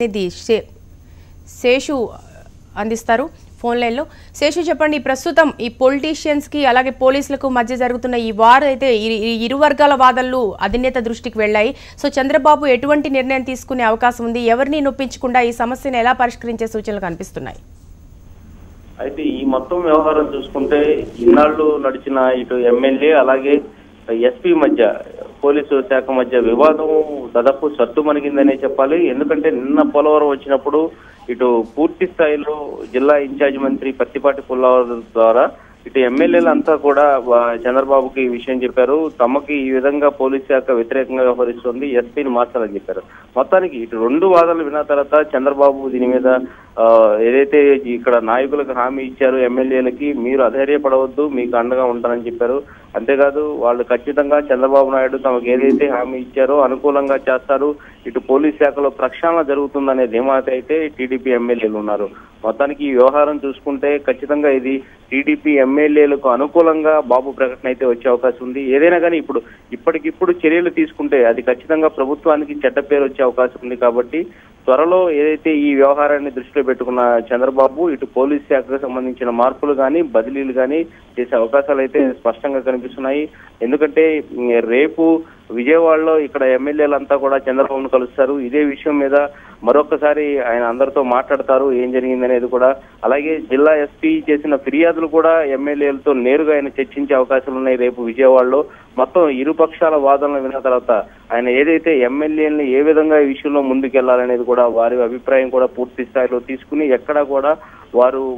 ఇది శేషు అందిస్తారు ఫోన్ లైన్లో. శేషు చెప్పండి, ప్రస్తుతం ఈ పొలిటీషియన్స్కి అలాగే పోలీసులకు మధ్య జరుగుతున్న ఈ వార్ అయితే ఇరు వర్గాల వాదనలు అధినేత దృష్టికి వెళ్ళాయి. సో చంద్రబాబు ఎటువంటి నిర్ణయం తీసుకునే అవకాశం ఉంది? ఎవరిని నొప్పించకుండా ఈ సమస్యను ఎలా పరిష్కరించే సూచనలు కనిపిస్తున్నాయి? అయితే ఈ మొత్తం వ్యవహారం చూసుకుంటే ఇన్నాళ్ళు నడిచిన ఇటు ఎమ్మెల్యే అలాగే ఎస్పీ మధ్య పోలీసు శాఖ మధ్య వివాదం దాదాపు సద్దుమణిగిందనే చెప్పాలి. ఎందుకంటే నిన్న పోలవరం వచ్చినప్పుడు ఇటు పూర్తి స్థాయిలో జిల్లా ఇన్ఛార్జ్ మంత్రి పత్తిపాటి పుల్లారావు ద్వారా ఇటు ఎమ్మెల్యేలంతా కూడా చంద్రబాబుకి ఈ విషయం చెప్పారు. తమకి ఈ విధంగా పోలీస్ శాఖ వ్యతిరేకంగా వ్యవహరిస్తుంది, ఎస్పీని మార్చాలని చెప్పారు. మొత్తానికి ఇటు రెండు వాదనలు విన్న తర్వాత చంద్రబాబు దీని మీద ఏదైతే ఇక్కడ నాయకులకు హామీ ఇచ్చారు ఎమ్మెల్యేలకి, మీరు అధైర్యపడవద్దు, మీకు అండగా ఉంటానని చెప్పారు. అంతేకాదు వాళ్ళు ఖచ్చితంగా చంద్రబాబు నాయుడు తమకు ఏదైతే హామీ ఇచ్చారో అనుకూలంగా చేస్తారు, ఇటు పోలీస్ శాఖలో ప్రక్షాళన జరుగుతుందనే ధీమాత అయితే టీడీపీ ఎమ్మెల్యేలు ఉన్నారు. మొత్తానికి ఈ వ్యవహారం చూసుకుంటే ఖచ్చితంగా ఇది టీడీపీ ఎమ్మెల్యేలకు అనుకూలంగా బాబు ప్రకటన అయితే వచ్చే అవకాశం ఉంది. ఏదైనా కానీ ఇప్పటికిప్పుడు చర్యలు తీసుకుంటే అది ఖచ్చితంగా ప్రభుత్వానికి చెడ్డ పేరు వచ్చే అవకాశం ఉంది. కాబట్టి త్వరలో ఏదైతే ఈ వ్యవహారాన్ని దృష్టిలో పెట్టుకున్న చంద్రబాబు ఇటు పోలీస్ శాఖకు సంబంధించిన మార్పులు కానీ బదిలీలు కానీ చేసే అవకాశాలు అయితే స్పష్టంగా కనిపిస్తున్నాయి. ఎందుకంటే రేపు విజయవాడలో ఇక్కడ ఎమ్మెల్యేలంతా కూడా చంద్రబాబును కలుస్తారు. ఇదే విషయం మీద మరొకసారి ఆయన అందరితో మాట్లాడతారు, ఏం జరిగిందనేది కూడా. అలాగే జిల్లా ఎస్పీ చేసిన ఫిర్యాదులు కూడా ఎమ్మెల్యేలతో నేరుగా ఆయన చర్చించే అవకాశాలు ఉన్నాయి రేపు విజయవాడలో. మొత్తం ఇరుపక్షాల వాదనలు విన్న తర్వాత ఆయన ఏదైతే ఎమ్మెల్యేలని ఏ విధంగా ఈ విషయంలో ముందుకెళ్లాలనేది కూడా వారి అభిప్రాయం కూడా పూర్తి స్థాయిలో తీసుకుని ఎక్కడా కూడా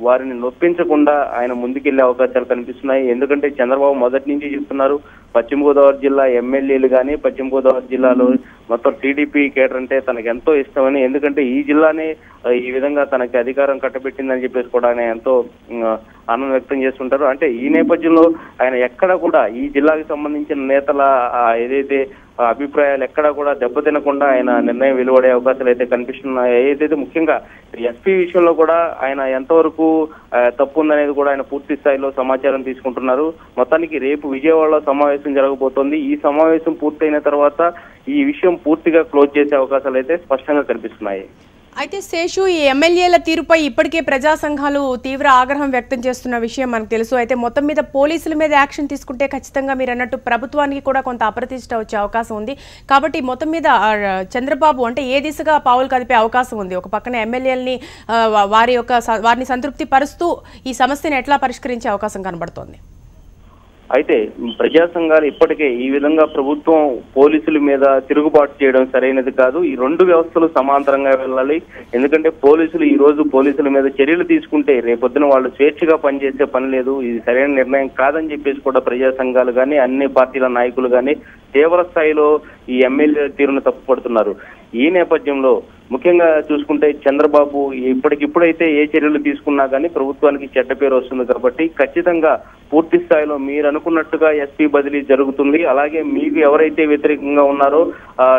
వారిని నొప్పించకుండా ఆయన ముందుకెళ్లే అవకాశాలు కనిపిస్తున్నాయి. ఎందుకంటే చంద్రబాబు మొదటి నుంచి చెప్తున్నారు, పశ్చిమ గోదావరి జిల్లా ఎమ్మెల్యేలు కానీ పశ్చిమ గోదావరి జిల్లాలో మొత్తం టీడీపీ కేడర్ అంటే తనకు ఎంతో ఇష్టమని, ఎందుకంటే ఈ జిల్లానే ఈ విధంగా తనకి అధికారం కట్టబెట్టిందని చెప్పేసి కూడా ఆయన ఎంతో ఆనందం వ్యక్తం చేస్తుంటారు. అంటే ఈ నేపథ్యంలో ఆయన ఎక్కడ కూడా ఈ జిల్లాకి సంబంధించిన నేతల ఏదైతే అభిప్రాయాలు ఎక్కడా కూడా దెబ్బతినకుండా ఆయన నిర్ణయం వెలువడే అవకాశాలు అయితే కనిపిస్తున్నాయి. ఏదైతే ముఖ్యంగా ఎస్పీ విషయంలో కూడా ఆయన ఎంతవరకు తప్పు ఉందనేది కూడా ఆయన పూర్తి స్థాయిలో సమాచారం తీసుకుంటున్నారు. మొత్తానికి రేపు విజయవాడలో సమావేశం జరగబోతోంది. ఈ సమావేశం పూర్తయిన తర్వాత ఈ విషయం పూర్తిగా క్లోజ్ చేసే అవకాశాలు అయితే స్పష్టంగా కనిపిస్తున్నాయి. అయితే శేషు, ఈ ఎమ్మెల్యేల తీరుపై ఇప్పటికే ప్రజా సంఘాలు తీవ్ర ఆగ్రహం వ్యక్తం చేస్తున్న విషయం మనకు తెలుసు. అయితే మొత్తం మీద పోలీసుల మీద యాక్షన్ తీసుకుంటే ఖచ్చితంగా మీరు అన్నట్టు ప్రభుత్వానికి కూడా కొంత అప్రతిష్ట వచ్చే అవకాశం ఉంది. కాబట్టి మొత్తం మీద చంద్రబాబు అంటే ఏ దిశగా పావులు కదిపే అవకాశం ఉంది? ఒక పక్కన ఎమ్మెల్యేలని వారిని సంతృప్తి పరుస్తూ ఈ సమస్యను ఎట్లా పరిష్కరించే అవకాశం కనబడుతోంది? అయితే ప్రజా సంఘాలు ఇప్పటికే ఈ విధంగా ప్రభుత్వం పోలీసుల మీద తిరుగుబాటు చేయడం సరైనది కాదు. ఈ రెండు వ్యవస్థలు సమాంతరంగా వెళ్ళాలి. ఎందుకంటే పోలీసులు ఈ రోజు పోలీసుల మీద చర్యలు తీసుకుంటే రేపొద్దున వాళ్ళు స్వేచ్ఛగా పనిచేసే పని లేదు, ఇది సరైన నిర్ణయం కాదని చెప్పేసి కూడా ప్రజా సంఘాలు కానీ అన్ని పార్టీల నాయకులు కానీ తీవ్ర స్థాయిలో ఈ ఎమ్మెల్యే తీరును తప్పుపడుతున్నారు. ఈ నేపథ్యంలో ముఖ్యంగా చూసుకుంటే చంద్రబాబు ఇప్పటికిప్పుడైతే ఏ చర్యలు తీసుకున్నా కానీ ప్రభుత్వానికి చెడ్డ పేరు వస్తుంది. కాబట్టి ఖచ్చితంగా పూర్తి స్థాయిలో మీరు అనుకున్నట్టుగా ఎస్పీ బదిలీ జరుగుతుంది. అలాగే మీకు ఎవరైతే వ్యతిరేకంగా ఉన్నారో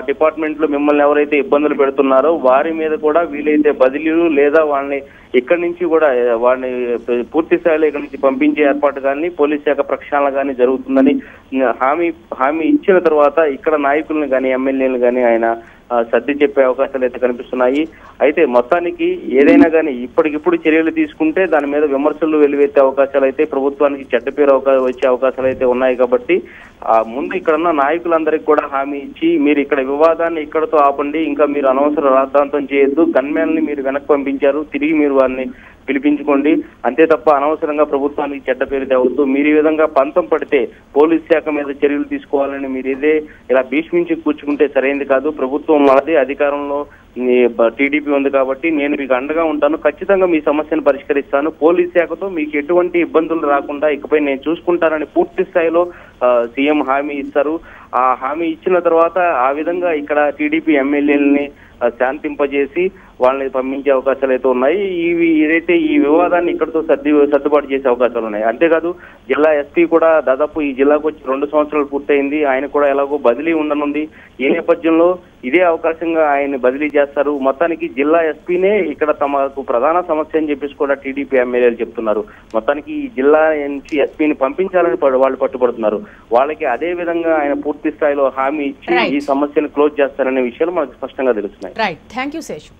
డిపార్ట్మెంట్లో మిమ్మల్ని ఎవరైతే ఇబ్బందులు పెడుతున్నారో వారి మీద కూడా వీలైతే బదిలీలు లేదా వాళ్ళని ఇక్కడి నుంచి కూడా వాడిని పూర్తి స్థాయిలో ఇక్కడి నుంచి పంపించే ఏర్పాటు కానీ పోలీస్ శాఖ ప్రక్షాళన కానీ జరుగుతుందని హామీ ఇచ్చిన తర్వాత ఇక్కడ నాయకులను కానీ ఎమ్మెల్యేలను కానీ ఆయన సర్ది చెప్పే అవకాశాలు అయితే కనిపిస్తున్నాయి. అయితే మొత్తానికి ఏదైనా కానీ ఇప్పటికిప్పుడు చర్యలు తీసుకుంటే దాని మీద విమర్శలు వెలువెత్తే అవకాశాలు అయితే ప్రభుత్వానికి చెడ్డ పేరు వచ్చే అవకాశాలు అయితే ఉన్నాయి. కాబట్టి ముందు ఇక్కడున్న నాయకులందరికీ కూడా హామీ ఇచ్చి మీరు ఇక్కడ వివాదాన్ని ఇక్కడతో ఆపండి, ఇంకా మీరు అనవసర రాద్ధాంతం చేయొద్దు, గన్మ్యాన్ని మీరు వెనక్కి పంపించారు, తిరిగి మీరు వారిని పిలిపించుకోండి, అంతే తప్ప అనవసరంగా ప్రభుత్వానికి చెడ్డ పేరు తేవద్దు. మీరు ఈ విధంగా పంతం పడితే పోలీస్ శాఖ మీద చర్యలు తీసుకోవాలని మీరు ఇలా భీష్మించి కూర్చుకుంటే సరైనది కాదు. ప్రభుత్వం మనది, అధికారంలో టీడీపీ ఉంది కాబట్టి నేను మీకు అండగా ఉంటాను, ఖచ్చితంగా మీ సమస్యను పరిష్కరిస్తాను, పోలీస్ శాఖతో మీకు ఎటువంటి ఇబ్బందులు రాకుండా ఇకపై నేను చూసుకుంటానని పూర్తి స్థాయిలో సీఎం హామీ ఇస్తారు. ఆ హామీ ఇచ్చిన తర్వాత ఆ విధంగా ఇక్కడ టీడీపీ ఎమ్మెల్యేలని శాంతింపజేసి వాళ్ళని పంపించే అవకాశాలు అయితే ఉన్నాయి. ఏదైతే ఈ వివాదాన్ని ఇక్కడతో సర్దుబాటు చేసే అవకాశాలు ఉన్నాయి. అంతేకాదు జిల్లా ఎస్పీ కూడా దాదాపు ఈ జిల్లాకు వచ్చి 2 సంవత్సరాలు పూర్తయింది. ఆయన కూడా ఎలాగో బదిలీ ఉండనుంది. ఈ నేపథ్యంలో ఇదే అవకాశంగా ఆయన బదిలీ చేస్తారు. మొత్తానికి జిల్లా ఎస్పీనే ఇక్కడ తమకు ప్రధాన సమస్య అని చెప్పేసి కూడా టీడీపీ ఎమ్మెల్యేలు చెప్తున్నారు. మొత్తానికి ఈ జిల్లా నుంచి ఎస్పీని పంపించాలని వాళ్ళు పట్టుబడుతున్నారు. వాళ్ళకి అదే విధంగా ఆయన పూర్తి స్థాయిలో హామీ ఇచ్చి ఈ సమస్యను క్లోజ్ చేస్తారనే విషయాలు మనకు స్పష్టంగా తెలుస్తున్నాయి. Right, thank you Seshu.